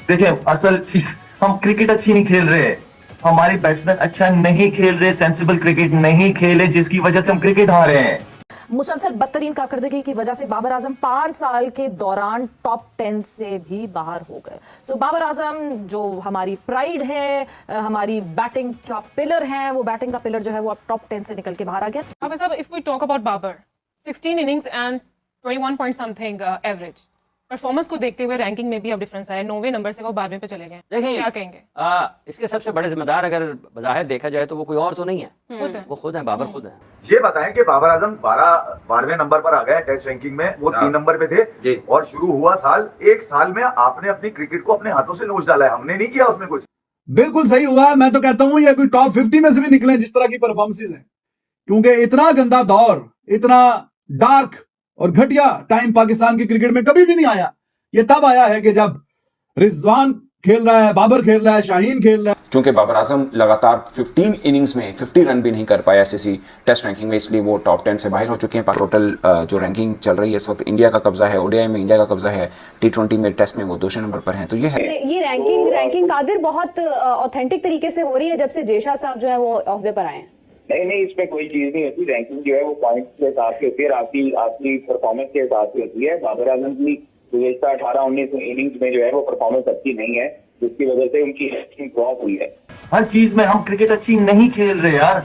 देखिए असल चीज, हम क्रिकेट अच्छी नहीं खेल रहे, हमारे बैट्समैन अच्छा नहीं खेल रहे, सेंसिबल क्रिकेट नहीं खेले, जिसकी वजह से हम क्रिकेट हार रहे हैं। मुसलसल बदतरीन कारकर्दगी की वजह से बाबर आजम 5 साल के दौरान टॉप 10 से भी बाहर हो गए। सो बाबर आजम जो हमारी प्राइड है, हमारी बैटिंग का पिलर है, वो बैटिंग का पिलर जो है वो अब टॉप 10 से निकल के बाहर आ गया। हाफिज साहब, if we talk about Babar, 16 innings and 21 point something average. Performance को देखते हुए रैंकिंग में भी अब डिफरेंस आया, 9वें नंबर से वो 12वें पे चले गए। देखिए क्या कहेंगे? इसके सबसे बड़े जिम्मेदार अगर बज़ाहिर देखा जाए तो वो कोई और तो नहीं है, खुद है। वो खुद है, बाबर खुद है। ये बताएं कि बाबर आजम 12वें नंबर पर आ गए टेस्ट रैंकिंग में, वो 3 नंबर पे थे और शुरू हुआ साल, एक साल में आपने अपनी क्रिकेट को अपने हाथों से नोच डाला है, हमने नहीं किया उसमें कुछ। बिल्कुल सही हुआ है। मैं तो कहता हूं ये कोई टॉप 50 में से भी निकले जिस तरह की परफॉर्मेंसेज हैं, क्योंकि इतना गंदा दौर, इतना डार्क और घटिया टाइम पाकिस्तान की क्रिकेट में कभी भी नहीं आया। ये तब आया है कि जब रिजवान खेल रहा है, बाबर खेल रहा है, शाहीन खेल रहा है। चूंकि बाबर आजम लगातार 15 इनिंग्स में 50 रन भी नहीं कर पाया आईसीसी टेस्ट रैंकिंग में, इसलिए वो टॉप 10 से बाहर हो चुके हैं। टोटल जो रैंकिंग चल रही है इस वक्त इंडिया का कब्जा है, ओडीआई में इंडिया का कब्जा है, टी20 में टेस्ट में वो दूसरे नंबर पर हैं। तो ये है, ये रैंकिंग कादिर बहुत ऑथेंटिक तरीके से हो रही है जब से जेशा साहब जो है वो ओहदे पर आए हैं। नहीं, इसमें कोई चीज नहीं होती। रैंकिंग जो है वो पॉइंट्स के हिसाब से होती है, आपकी परफॉर्मेंस के हिसाब से होती है। बाबर आजम की गुज़श्ता 18-19 इनिंग्स में जो है वो परफॉर्मेंस अच्छी नहीं है, जिसकी वजह से उनकी रैंकिंग ड्रॉप हुई है। हर चीज में हम क्रिकेट अच्छी नहीं खेल रहे यार,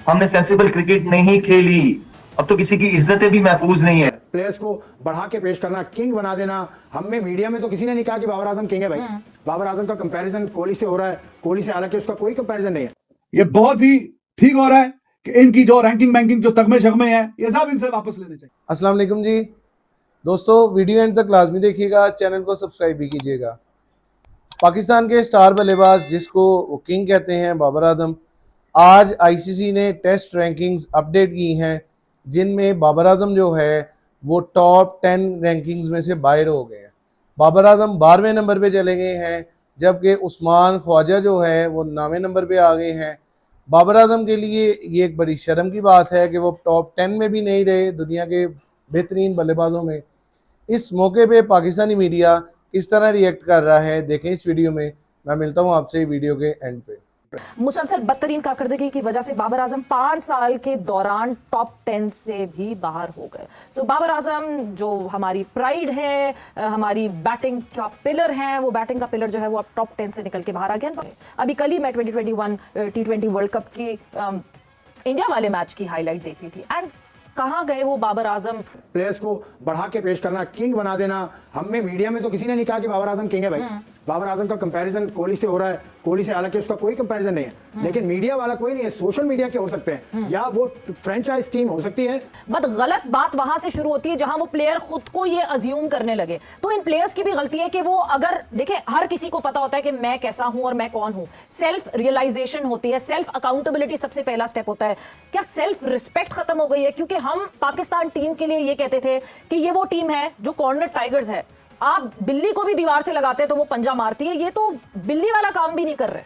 हमने सेंसिबल क्रिकेट नहीं खेली, अब तो किसी की इज्जतें भी महफूज नहीं है। प्लेयर्स को बढ़ा के पेश करना, किंग बना देना। हमें मीडिया में तो किसी ने नहीं कहा कि बाबर आजम किंग है भाई। बाबर आजम का कंपैरिजन कोहली से हो रहा है, कोहली से हालांकि उसका कोई कंपैरिजन नहीं है। ये बहुत ही ठीक हो रहा है कि इनकी जो रैंकिंग जो तगमे शगमे हैं ये सब इनसे वापस लेने चाहिए। अस्सलाम वालेकुम जी दोस्तों, वीडियो एंड तक लाजमी देखिएगा, चैनल को सब्सक्राइब भी कीजिएगा। पाकिस्तान के स्टार बल्लेबाज जिसको वो किंग कहते हैं, बाबर आजम, आज आईसीसी ने टेस्ट रैंकिंग्स अपडेट की हैं, जिनमें बाबर आजम जो है वो टॉप 10 रैंकिंग्स में से बाहर हो गए हैं। बाबर आजम 12वें नंबर पे चले गए हैं, जबकि उस्मान ख्वाजा जो है वो 9वें नंबर पे आ गए हैं। बाबर आजम के लिए ये एक बड़ी शर्म की बात है कि वो टॉप 10 में भी नहीं रहे दुनिया के बेहतरीन बल्लेबाजों में। इस मौके पे पाकिस्तानी मीडिया किस तरह रिएक्ट कर रहा है, देखें इस वीडियो में। मैं मिलता हूं आपसे वीडियो के एंड पे। मुसलसल बदतरीन कारकर्दगी की वजह से बाबर आजम 5 साल के दौरान टॉप 10 से भी बाहर हो गए। सो बाबर आजम जो हमारी प्राइड है, हमारी बैटिंग का पिलर है, वो बैटिंग का पिलर जो है वो अब टॉप 10 से निकल के बाहर आ गया। अभी कल ही मैं 2021 T20 वर्ल्ड कप की इंडिया वाले मैच की हाईलाइट देख रही थी, एंड कहाँ गए वो बाबर आजम। प्लेयर्स को बढ़ा के पेश करना, किंग बना देना। हमें मीडिया में तो किसी ने नहीं कहा कि बाबर आजम किंग है भाई। बाबर आजम का कंपैरिजन कोहली से हो रहा है, कोहली से हालांकि उसका कोई कंपैरिजन नहीं है। लेकिन मीडिया वाला कोई नहीं है, सोशल मीडिया के हो सकते हैं या वो फ्रेंचाइज टीम हो सकती है। बट गलत बात वहां से शुरू होती है जहां वो प्लेयर खुद को ये अज्यूम करने लगे। तो इन प्लेयर्स की भी गलती है कि वो, अगर देखें, हर किसी को पता होता है कि मैं कैसा हूं और मैं कौन हूं। सेल्फ रियलाइजेशन होती है, सेल्फ अकाउंटेबिलिटी सबसे पहला स्टेप होता है। क्या सेल्फ रिस्पेक्ट खत्म हो गई है? क्योंकि हम पाकिस्तान टीम के लिए ये कहते थे कि ये वो टीम है जो कॉर्नर टाइगर्स है। आप बिल्ली को भी दीवार से लगाते तो वो पंजा मारती है, ये तो बिल्ली वाला काम भी नहीं कर रहे।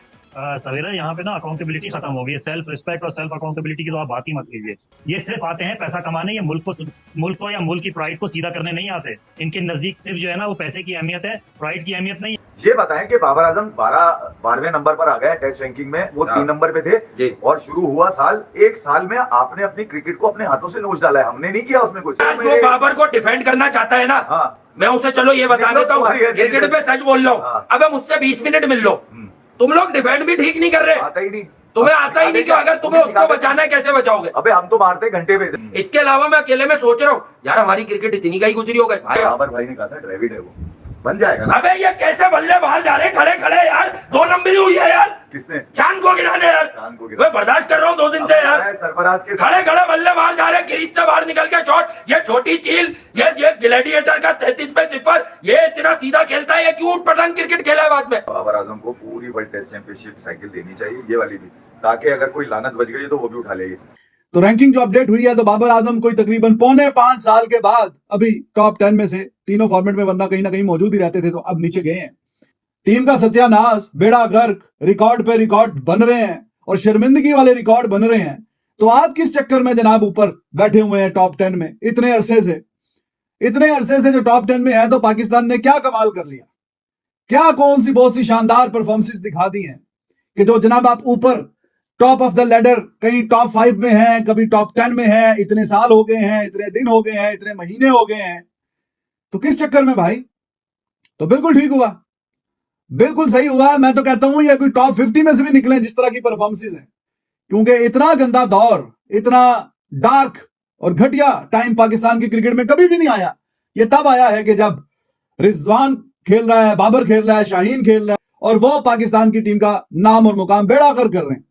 सवेरा यहाँ पे ना अकाउंटेबिलिटी खत्म हो गई है। सेल्फ रिस्पेक्ट और सेल्फ अकाउंटेबिलिटी की तो आप बात ही मत कीजिए। ये सिर्फ आते हैं पैसा कमाने, ये मुल्क को या मुल्क की प्राइड को सीधा करने नहीं आते। इनके नजदीक सिर्फ जो है ना वो पैसे की अहमियत है, प्राइड की अहमियत नहीं। ये बताएं कि बाबर आजम 12वें नंबर पर आ गए टेस्ट रैंकिंग में, वो 3 नंबर पे थे और शुरू हुआ साल, एक साल में आपने अपनी क्रिकेट को अपने हाथों से नोच डाला है, हमने नहीं किया उसमें कुछ। जो बाबर को डिफेंड करना चाहता है ना, मैं उसे चलो ये बता देता हूँ, क्रिकेट पे सच बोल रहा हूँ। अब मुझसे 20 मिनट मिल लो, तुम लोग डिफेंड भी ठीक नहीं कर रहे। आता ही नहीं, तुम्हें आता ही नहीं कि अगर तुम्हें उसको बचाना है कैसे बचाओगे? अबे हम तो मारते घंटे पे। इसके अलावा मैं अकेले में सोच रहा हूँ यार, हमारी क्रिकेट इतनी का ही गुजरी हो गई। बाबर भाई ने कहा था ड्रेविड है वो, बन जाएगा ना। अबे ये कैसे बल्ले बाहर जा रहे खड़े खड़े यार, 2 नंबरी हुई है यार। किसने? चांद को गिराने यार, चांद को गिरा। मैं बर्दाश्त कर रहा हूँ 2 दिन से यार। सरफराज के खड़े खड़े बल्ले बाहर जा रहे, क्रीज से बाहर निकल के शॉट, ये छोटी चील, ये ग्लैडिएटर का 33 पे 0, ये इतना सीधा खेलता है, ये क्यों पटंग क्रिकेट खेला है बाद में। बाबर आजम को पूरी वर्ल्ड टेस्ट चैंपियनशिप साइकिल देनी चाहिए, ये वाली भी, ताकि अगर कोई लानत बच गई तो वो भी उठा लेगी। तो रैंकिंग जो अपडेट हुई है तो बाबर आजम कोई तकरीबन 5.25 साल के बाद अभी टॉप 10 में से तीनों फॉर्मेट में, वरना कहीं ना कहीं मौजूद ही रहते थे, तो अब नीचे गए हैं। टीम का सत्यानाश, बेड़ा गर्क, रिकॉर्ड पे रिकॉर्ड बन रहे हैं और शर्मिंदगी वाले रिकॉर्ड बन रहे हैं। तो आप किस चक्कर में जनाब ऊपर बैठे हुए हैं टॉप 10 में इतने अरसे से जो टॉप 10 में है, तो पाकिस्तान ने क्या कमाल कर लिया? क्या कौन सी बहुत सी शानदार परफॉर्मेंसेस दिखा दी हैं कि जो जनाब आप ऊपर टॉप ऑफ द लेडर कहीं टॉप 5 में हैं, कभी टॉप 10 में हैं, इतने साल हो गए हैं, इतने दिन हो गए हैं, इतने महीने हो गए हैं, तो किस चक्कर में भाई? तो बिल्कुल ठीक हुआ, बिल्कुल सही हुआ। मैं तो कहता हूं ये कोई टॉप 50 में से भी निकले जिस तरह की परफॉर्मेंसेस हैं, क्योंकि इतना गंदा दौर, इतना डार्क और घटिया टाइम पाकिस्तान की क्रिकेट में कभी भी नहीं आया। ये तब आया है कि जब रिजवान खेल रहा है, बाबर खेल रहा है, शाहीन खेल रहा है और वो पाकिस्तान की टीम का नाम और मुकाम बेड़ा कर रहे हैं।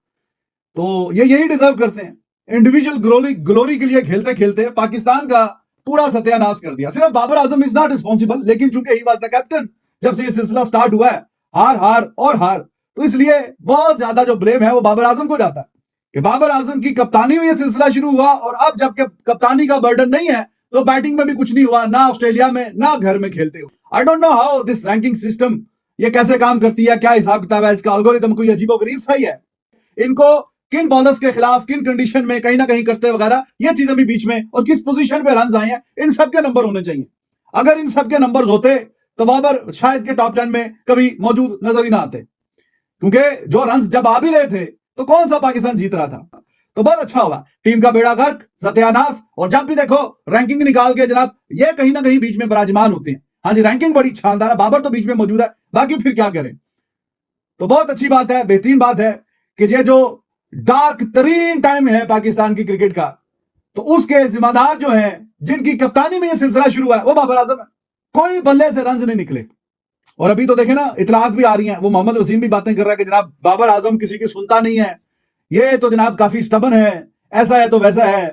तो ये यही डिजर्व करते हैं। इंडिविजुअल ग्लोरी के लिए खेलते खेलते पाकिस्तान का पूरा सत्यानाश कर दिया। सिर्फ Babar Azam is not responsible, लेकिन चूंकि ही वाज द कैप्टन जब से ये सिलसिला स्टार्ट हुआ है, हार हार और हार, तो इसलिए बहुत ज्यादा जो ब्लेम है वो बाबर आजम को जाता है कि बाबर आजम की कप्तानी में ये सिलसिला शुरू हुआ और अब जब कप्तानी का बर्डन नहीं है तो बैटिंग में भी कुछ नहीं हुआ, ना ऑस्ट्रेलिया में ना घर में खेलते हुए। I don't know how this ranking system ये कैसे काम करती है, क्या हिसाब किताब है इसका, एल्गोरिथम कोई अजीबोगरीब सा ही है। इनको किन बॉलर्स के खिलाफ किन कंडीशन में कहीं ना कहीं करते वगैरह ये चीजें भी बीच में, और किस पोजीशन पे रन आए हैं, इन सब के नंबर होने चाहिए। अगर इन सब के नंबर होते तो बाबर शायद के टॉप 10 में कभी मौजूद नजर ही ना आते, क्योंकि जो रन जब आ भी रहे थे तो कौन सा पाकिस्तान जीत रहा था। तो बहुत अच्छा हुआ, टीम का बेड़ा गर्क, सत्यानाश, और जब भी देखो रैंकिंग निकाल के जनाब ये कहीं ना कहीं बीच में विराजमान होते हैं। हाँ जी, रैंकिंग बड़ी शानदार है, बाबर तो बीच में मौजूद है, बाकी फिर क्या करें। तो बहुत अच्छी बात है, बेहतरीन बात है कि ये जो डार्क तरीन टाइम है पाकिस्तान की क्रिकेट का, तो उसके जिम्मेदार जो हैं, जिनकी कप्तानी में यह सिलसिला शुरू हुआ है, वो बाबर आजम है। कोई बल्ले से रन नहीं निकले, और अभी तो देखे ना इतलात भी आ रही हैं, वो मोहम्मद वसीम भी बातें कर रहा है कि जनाब बाबर आजम किसी की सुनता नहीं है, ये तो जनाब काफी स्टबन है, ऐसा है तो वैसा है।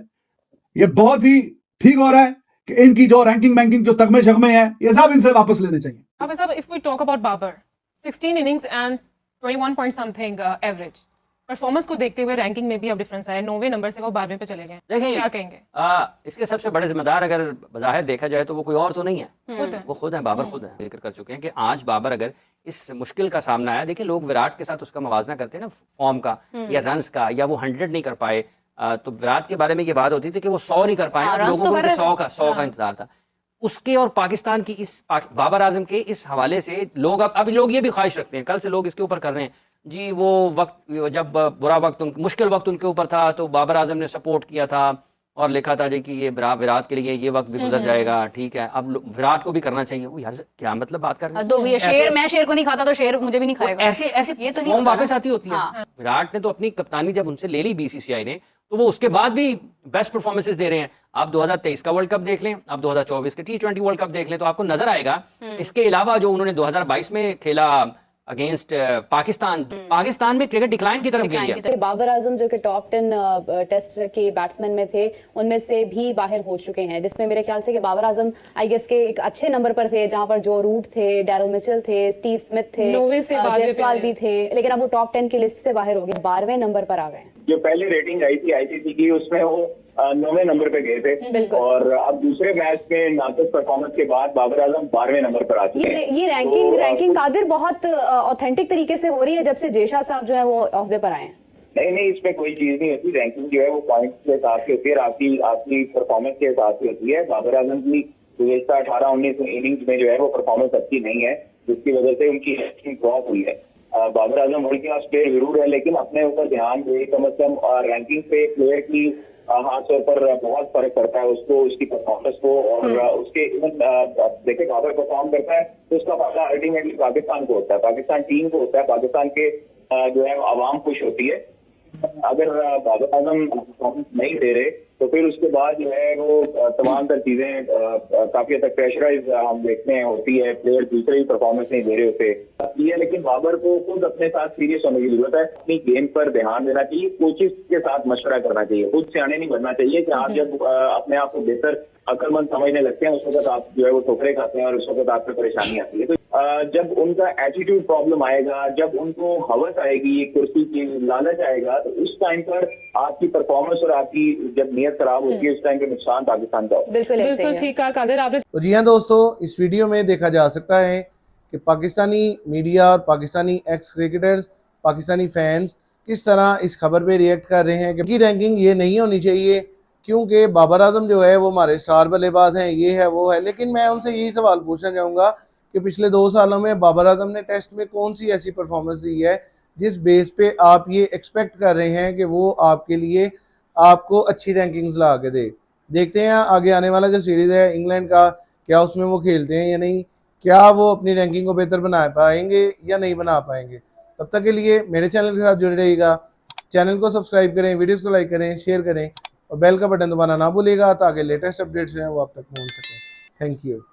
ये बहुत ही ठीक हो रहा है कि इनकी जो रैंकिंग जो तगमे शगमे हैं ये सब इनसे वापस लेने चाहिए। हाफिज साहब, if we talk about Babar, 16 innings and 21 point something average, performance को देखते हुए रैंकिंग में भी अब डिफरेंस आया, 9वें नंबर से वो 12वें पे चले गए। देखिए, क्या कहेंगे? इसके सबसे बड़े जिम्मेदार अगर बाहर देखा जाए तो वो कोई और तो नहीं है, वो खुद है, बाबर खुद है। जिक्र कर चुके हैं कि आज बाबर अगर इस मुश्किल का सामना आया, देखिए लोग विराट के साथ उसका मवाजना करते हैं ना, फॉर्म का या रन्स का, या वो 100 नहीं कर पाए, तो विराट के बारे में ये बात होती थी कि वो 100 नहीं कर पाए, लोगों को 100 का इंतजार था। उसके और पाकिस्तान की इस बाबर आजम के इस हवाले से लोग अब लोग ये भी ख्वाहिश रखते हैं, कल से लोग इसके ऊपर कर रहे हैं जी, वो वक्त जब बुरा वक्त मुश्किल वक्त उनके ऊपर था तो बाबर आजम ने सपोर्ट किया था और लिखा था जी कि ये विराट के लिए ये वक्त भी गुजर जाएगा, ठीक है, अब विराट को भी करना चाहिए। वो यार क्या मतलब बात कर रहे हैं, तो ये शेर, मैं शेर को नहीं खाता तो शेर मुझे भी नहीं खाएगा, ऐसे ये तो फॉर्म वापस आती होती है। विराट ने तो अपनी कप्तानी जब उनसे ले ली बीसीसीआई ने, तो वो उसके बाद भी बेस्ट परफॉर्मेंसेस दे रहे हैं। आप 2023 का वर्ल्ड कप देख लें, आप 2024 के T20 वर्ल्ड कप देख लें, तो आपको नजर आएगा। इसके अलावा जो उन्होंने 2022 में खेला अगेंस्ट पाकिस्तान में क्रिकेट डिक्लाइन की तरफ गई है। बाबर आजम जो कि टॉप 10 टेस्ट के बैट्समैन में थे, उनमें से भी बाहर हो चुके हैं, जिसमें मेरे ख्याल से कि बाबर आजम आई गेस के एक अच्छे नंबर पर थे, जहां पर जो रूट थे, डैरल मिचेल थे, स्टीव स्मिथ थे, जायसवाल भी थे, लेकिन अब वो टॉप 10 की लिस्ट से बाहर हो गए, 12वें नंबर पर आ गए। जो पहले रेटिंग आई थी आईसीसी की, उसमें वो 9वें नंबर पे गए थे, और अब दूसरे मैच में नाकस परफॉर्मेंस के बाद बाबर आजम 12वें नंबर पर आ चुके हैं। ये रैंकिंग कादिर बहुत ऑथेंटिक तरीके से हो रही है जब से जेशा साहब जो है वो ओहदे पर आए हैं। नहीं, इसमें कोई चीज नहीं होती। रैंकिंग जो है वो पॉइंट्स के हिसाब से होती है, आपकी परफॉर्मेंस के हिसाब से होती है। बाबर आजम की गुज़िश्ता 18-19 इनिंग्स में जो है वो परफॉर्मेंस अच्छी नहीं है, जिसकी वजह से उनकी रैंकिंग ड्रॉप हुई है। Babar Azam world class player जरूर है, लेकिन अपने ऊपर ध्यान दे, कम अज कम रैंकिंग पे प्लेयर की हाथों पर बहुत फर्क पड़ता है, उसको, उसकी परफॉर्मेंस को, और उसके इवन देखिए बाबर परफॉर्म करता है तो उसका फायदा अल्टीमेटली पाकिस्तान को होता है, पाकिस्तान टीम को होता है, पाकिस्तान के जो है आवाम खुश होती है। अगर बाबर आजम परफॉर्मेंस नहीं दे रहे तो फिर उसके बाद जो है वो तमाम तर चीजें काफी हद तक प्रेशराइज हम देखते हैं होती है, प्लेयर दूसरे ही परफॉर्मेंस नहीं दे रहे होते ये। लेकिन बाबर को खुद अपने साथ सीरियस होने की जरूरत है, अपनी गेम पर ध्यान देना चाहिए, कोचेस के साथ मशवरा करना चाहिए, खुद सियाने नहीं बनना चाहिए कि आप जब अपने आप को बेहतर अक्लमंद समझने लगते हैं उस वक्त आप जो है वो ठोकरे खाते हैं और उस वक्त आपको परेशानी आती है। तो जब उनका एटीट्यूड प्रॉब्लम आएगा, जब उनको हवस आएगी, कुर्सी की लालच आएगा, तो उस टाइम पर आपकी परफॉर्मेंस और आपकी जब नीयत खराब होती है उस टाइम पे नुकसान पाकिस्तान का। बिल्कुल ठीक है कादिर आपने। तो जी हाँ दोस्तों, इस वीडियो में देखा जा सकता है कि पाकिस्तानी मीडिया और Pakistani x cricketers, Pakistani fans किस तरह इस खबर पे रिएक्ट कर रहे हैं कि रैंकिंग ये नहीं होनी चाहिए क्योंकि बाबर आजम जो है वो हमारे स्टार बल्लेबाज हैं, ये है वो है। लेकिन मैं उनसे यही सवाल पूछना चाहूँगा कि पिछले 2 सालों में बाबर आजम ने टेस्ट में कौन सी ऐसी परफॉर्मेंस दी है जिस बेस पे आप ये एक्सपेक्ट कर रहे हैं कि वो आपके लिए आपको अच्छी रैंकिंग्स ला के दे। देखते हैं आगे आने वाला जो सीरीज़ है इंग्लैंड का, क्या उसमें वो खेलते हैं या नहीं, क्या वो अपनी रैंकिंग को बेहतर बना पाएंगे या नहीं बना पाएंगे। तब तक के लिए मेरे चैनल के साथ जुड़े रहिएगा, चैनल को सब्सक्राइब करें, वीडियोस को लाइक करें, शेयर करें और बेल का बटन दबाना ना भूलिएगा ताकि लेटेस्ट अपडेट्स हैं वो आप तक पहुंच सकें। Thank you.